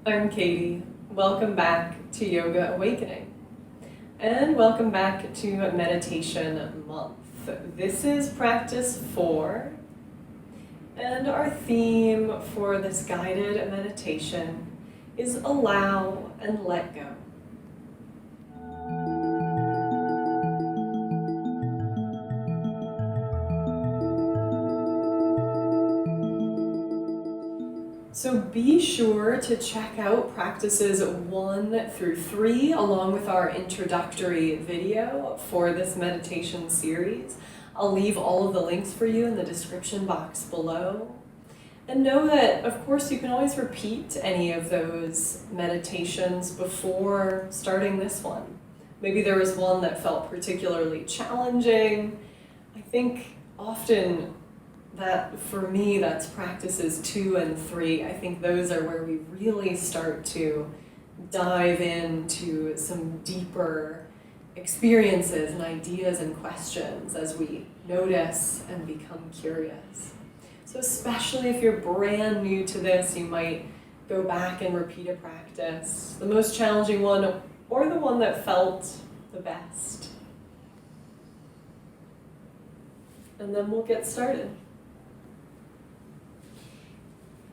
I'm Katie. Welcome back to Yoga Awakening. And welcome back to Meditation Month. This is practice 4. And our theme for this guided meditation is allow and let go. So be sure to check out practices 1 through 3 along with our introductory video for this meditation series. I'll leave all of the links for you in the description box below. And know that, of course, you can always repeat any of those meditations before starting this one. Maybe there was one that felt particularly challenging. I think often that for me, that's practices 2 and 3. I think those are where we really start to dive into some deeper experiences and ideas and questions as we notice and become curious. So especially if you're brand new to this, you might go back and repeat a practice, the most challenging one or the one that felt the best. And then we'll get started.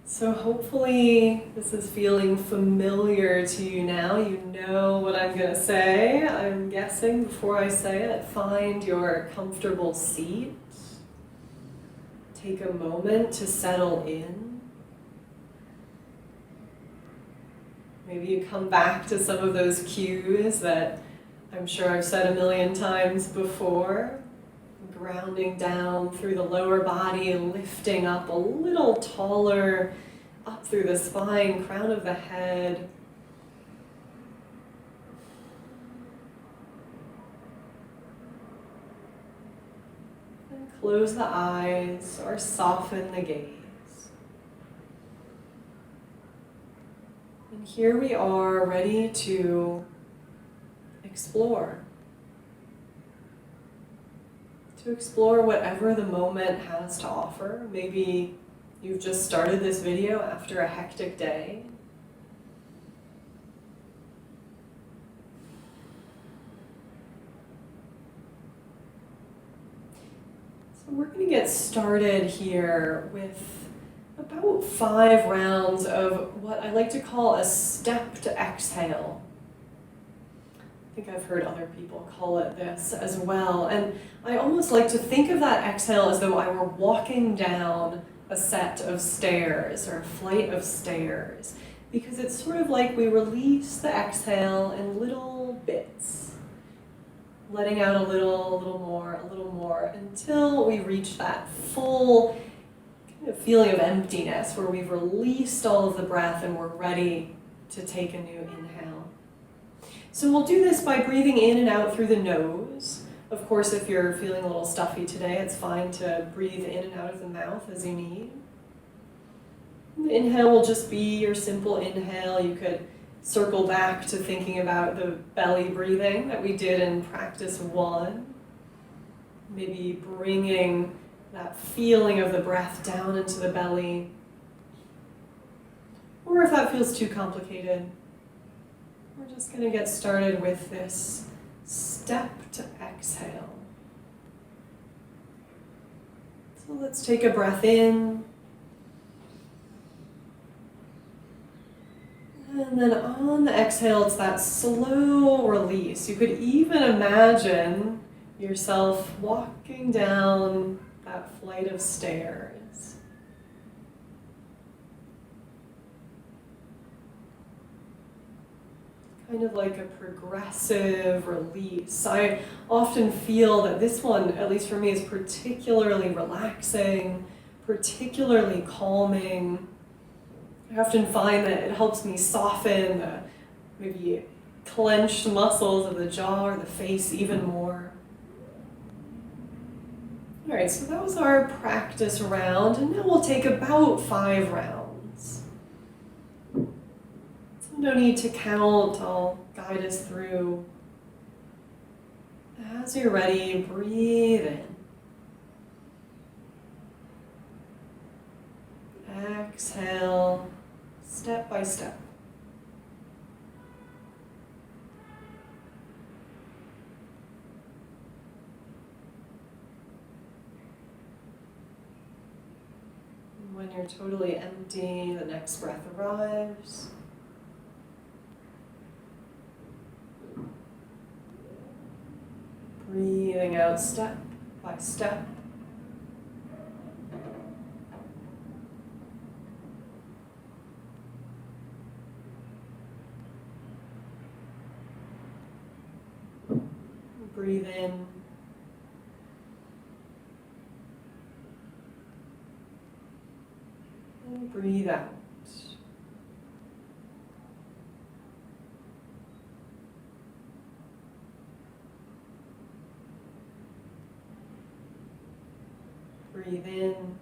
So hopefully this is feeling familiar to you now. You know what I'm going to say. I'm guessing before I say it, find your comfortable seat. Take a moment to settle in. Maybe you come back to some of those cues that I'm sure I've said a million times before. Grounding down through the lower body, lifting up a little taller, up through the spine, crown of the head. And close the eyes or soften the gaze. And here we are, ready to explore. To explore whatever the moment has to offer. Maybe you've just started this video after a hectic day. So we're going to get started here with about 5 rounds of what I like to call a stepped exhale. I think I've heard other people call it this as well. And I almost like to think of that exhale as though I were walking down a set of stairs or a flight of stairs, because it's sort of like we release the exhale in little bits, letting out a little more, until we reach that full kind of feeling of emptiness where we've released all of the breath and we're ready to take a new inhale. So we'll do this by breathing in and out through the nose. Of course, if you're feeling a little stuffy today, it's fine to breathe in and out of the mouth as you need. The inhale will just be your simple inhale. You could circle back to thinking about the belly breathing that we did in practice 1. Maybe bringing that feeling of the breath down into the belly. Or if that feels too complicated, we're just going to get started with this stepped exhale. So let's take a breath in. And then on the exhale, it's that slow release. You could even imagine yourself walking down that flight of stairs. Kind of like a progressive release. I often feel that this one, at least for me, is particularly relaxing, particularly calming. I often find that it helps me soften the maybe clenched muscles of the jaw or the face even more. All right, so that was our practice round, and now we'll take about 5 rounds. No need to count, I'll guide us through. As you're ready, breathe in. Exhale, step by step. when you're totally empty, the next breath arrives. Breathing out step by step. Breathe in. And breathe out. Breathe in.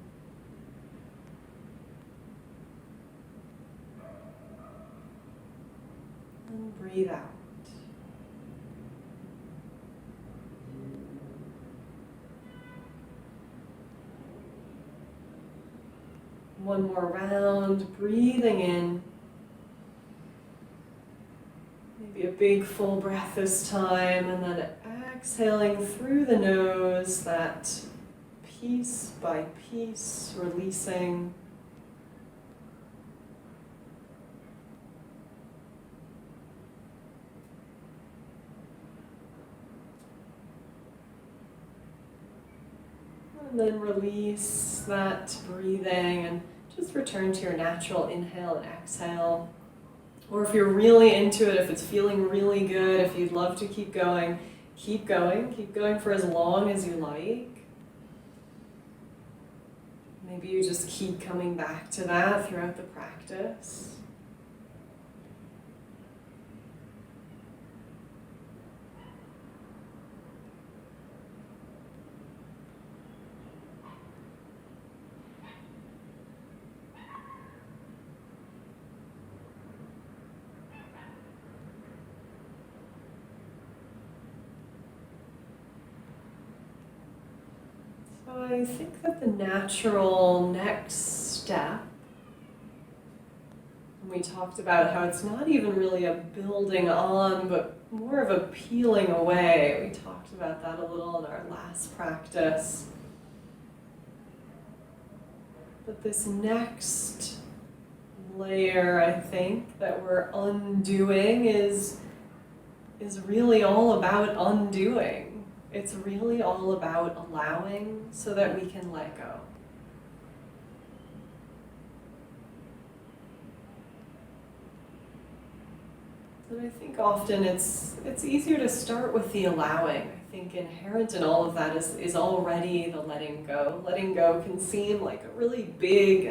And breathe out. One more round, breathing in. Maybe a big full breath this time, and then exhaling through the nose, that piece by piece, releasing. And then release that breathing and just return to your natural inhale and exhale. Or if you're really into it, if it's feeling really good, if you'd love to keep going, keep going. Keep going for as long as you like. Maybe you just keep coming back to that throughout the practice. I think that the natural next step, and we talked about how it's not even really a building on, but more of a peeling away. We talked about that a little in our last practice. But this next layer, I think, that we're undoing is really all about undoing. It's really all about allowing so that we can let go. And I think often it's easier to start with the allowing. I think inherent in all of that is already the letting go. Letting go can seem like a really big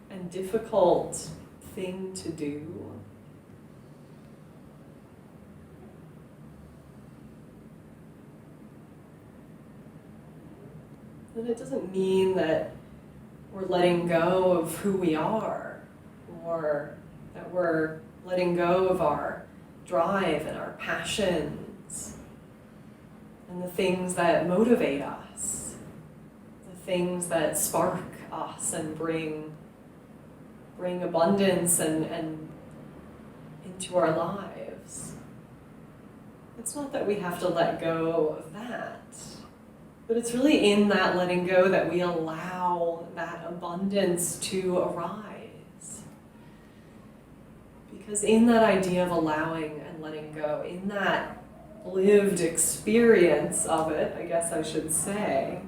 and difficult thing to do. And it doesn't mean that we're letting go of who we are, or that we're letting go of our drive and our passions and the things that motivate us, the things that spark us and bring abundance and into our lives. It's not that we have to let go of that. But it's really in that letting go that we allow that abundance to arise. Because in that idea of allowing and letting go, in that lived experience of it, I guess I should say,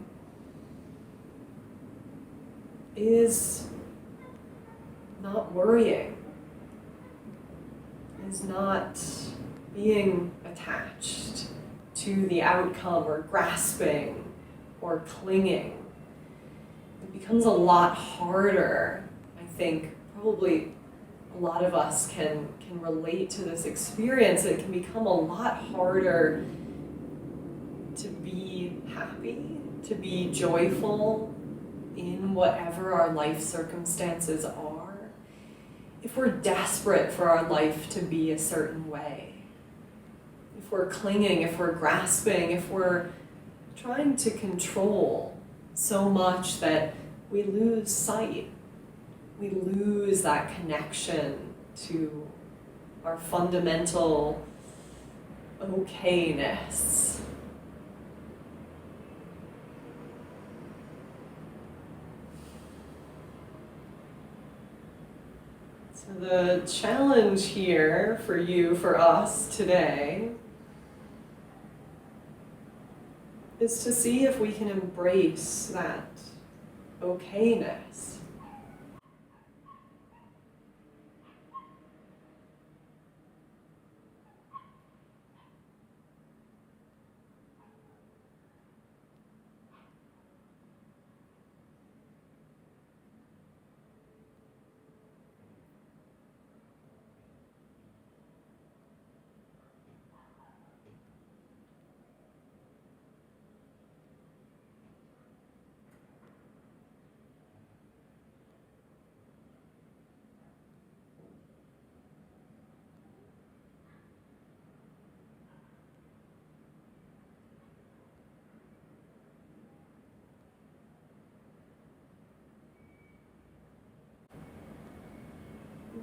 is not worrying, is not being attached to the outcome or grasping or clinging. It becomes a lot harder, I think, probably a lot of us can relate to this experience. It can become a lot harder to be happy, to be joyful in whatever our life circumstances are, if we're desperate for our life to be a certain way. If we're clinging, if we're grasping, if we're trying to control so much that we lose sight, we lose that connection to our fundamental okayness. The challenge here for you, for us today, is to see if we can embrace that okayness.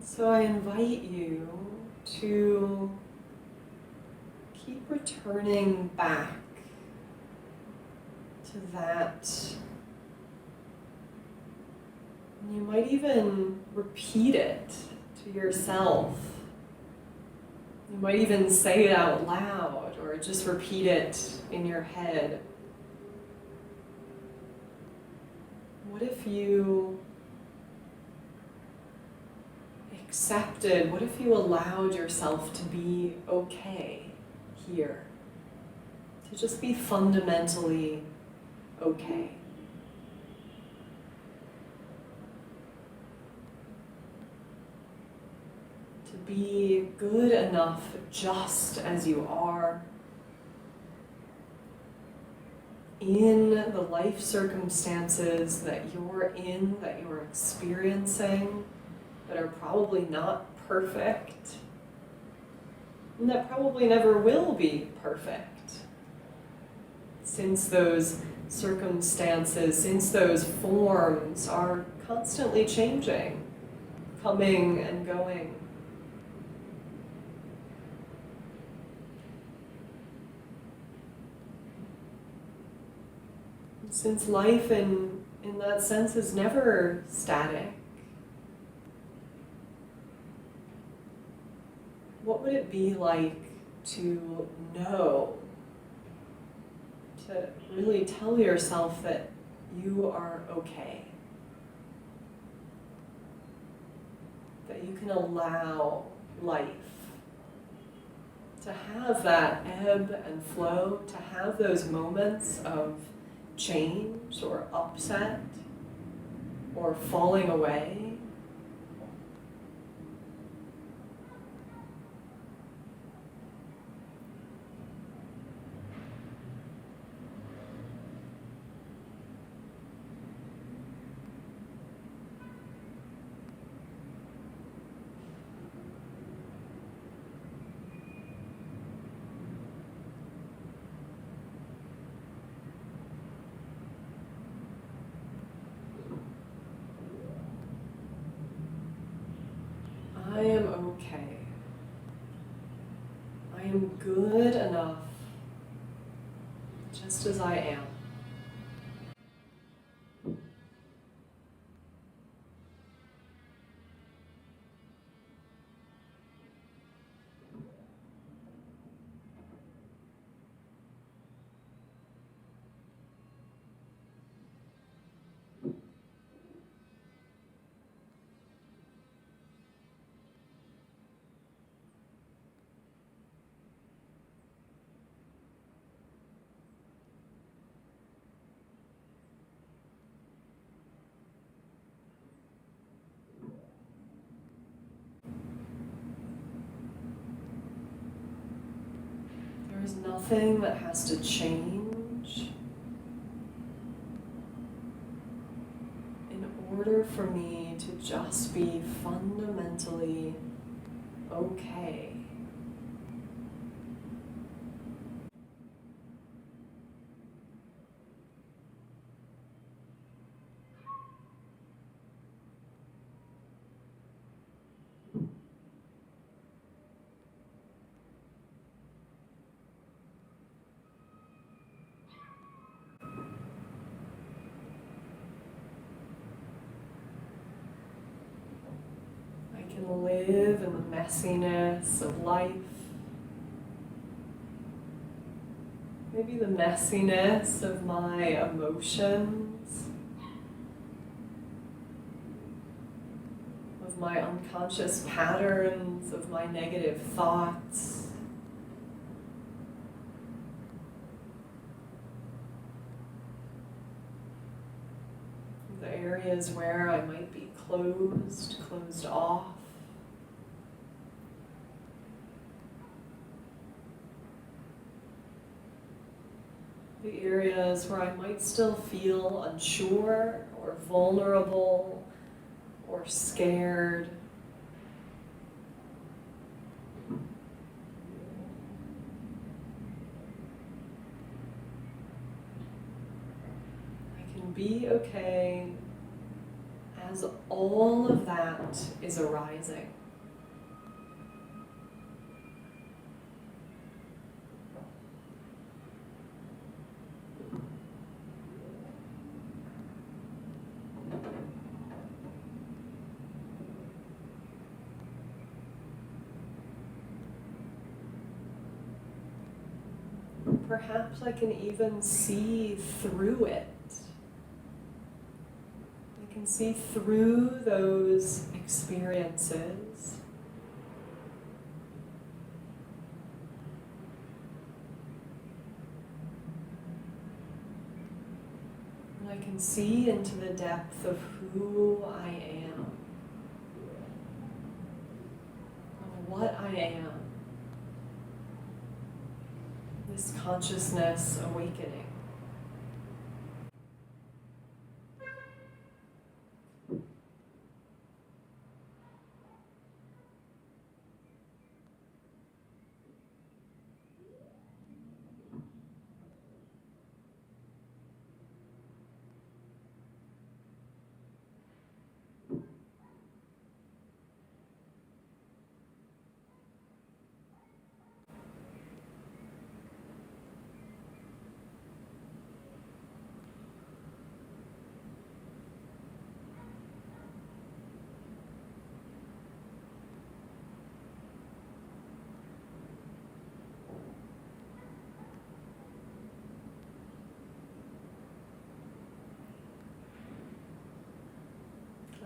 So I invite you to keep returning back to that. And you might even repeat it to yourself. You might even say it out loud or just repeat it in your head. What if you accepted, what if you allowed yourself to be okay here? To just be fundamentally okay. To be good enough just as you are, in the life circumstances that you're in, that you're experiencing, that are probably not perfect, and that probably never will be perfect, since those circumstances, since those forms are constantly changing, coming and going. Since life in that sense is never static, what would it be like to know, to really tell yourself that you are okay? That you can allow life to have that ebb and flow, to have those moments of change or upset or falling away. I am okay. I am good enough just as I am. There is nothing that has to change in order for me to just be fundamentally okay. can live in the messiness of life. Maybe the messiness of my emotions, of my unconscious patterns, of my negative thoughts. The areas where I might be closed off. The areas where I might still feel unsure or vulnerable or scared. I can be okay as all of that is arising. Perhaps I can even see through it. I can see through those experiences. And I can see into the depth of who I am, of what I am. This consciousness awakening.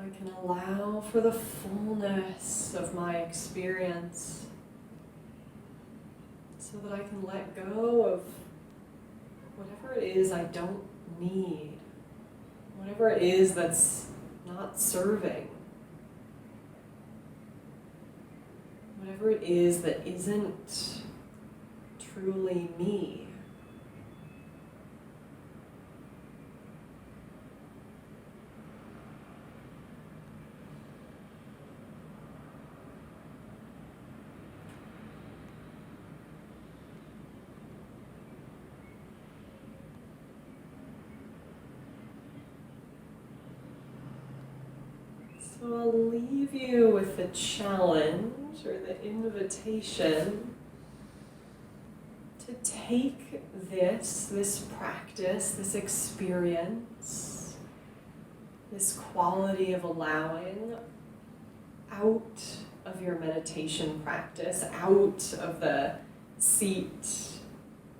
I can allow for the fullness of my experience so that I can let go of whatever it is I don't need, whatever it is that's not serving, whatever it is that isn't truly me. So I'll leave you with the challenge or the invitation to take this practice, this experience, this quality of allowing out of your meditation practice, out of the seat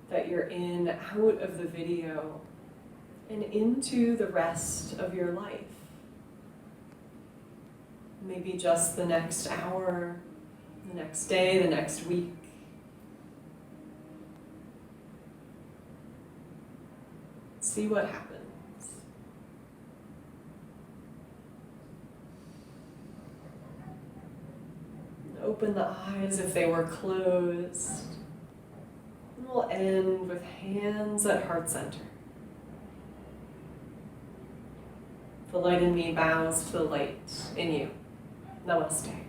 that you're in, out of the video, and into the rest of your life. Maybe just the next hour, the next day, the next week. See what happens. Open the eyes if they were closed. And we'll end with hands at heart center. The light in me bows to the light in you. Namaste.